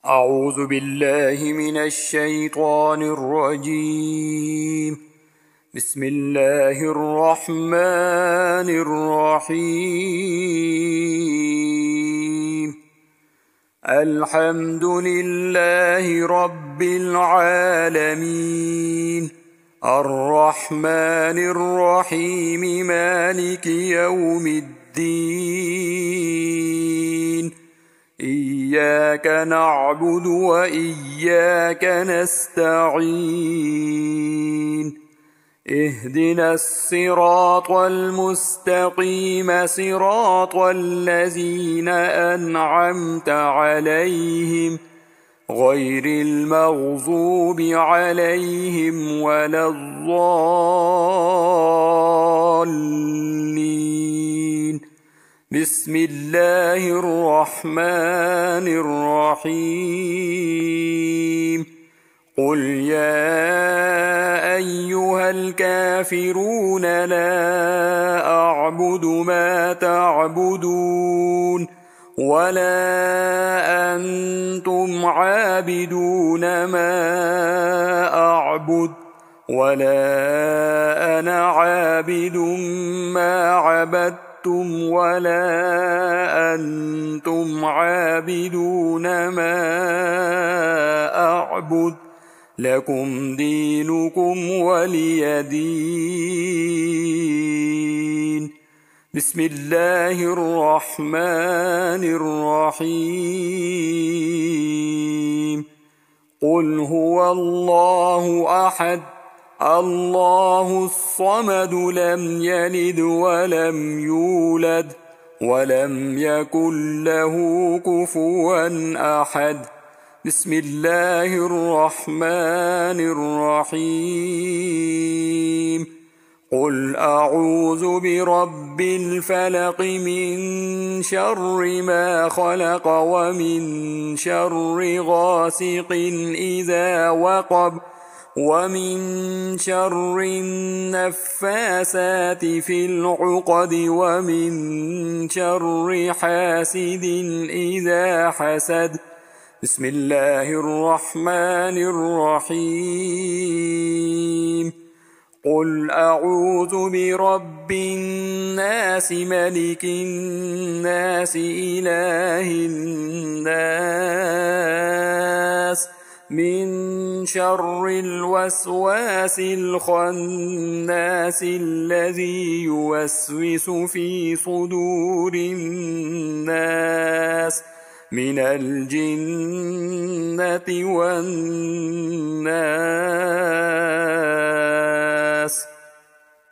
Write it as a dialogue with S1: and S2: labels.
S1: أعوذ بالله من الشيطان الرجيم. بسم الله الرحمن الرحيم. الحمد لله رب العالمين، الرحمن الرحيم، مالك يوم الدين. إياك نعبد وإياك نستعين. اهدنا الصراط المستقيم، صراط الذين أنعمت عليهم غير المغضوب عليهم ولا الضالين. بسم الله الرحمن الرحيم. قل يا أيها الكافرون لا أعبد ما تعبدون ولا أنتم عابدون ما أعبد ولا أنا عابد ما عبدتم ولا أنتم عابدون ما أعبد. لكم دينكم ولي دين. بسم الله الرحمن الرحيم. قل هو الله أحد، الله الصمد، لم يلد ولم يولد ولم يكن له كفوا أحد. بسم الله الرحمن الرحيم. قل أعوذ برب الفلق، من شر ما خلق ومن شر غاسق إذا وقب ومن شر النفاسات في العقد ومن شر حاسد إذا حسد. بسم الله الرحمن الرحيم. قل أعوذ برب الناس، ملك الناس، إله الناس، من شر الوسواس الخناس الذي يوسوس في صدور الناس من الجنة والناس.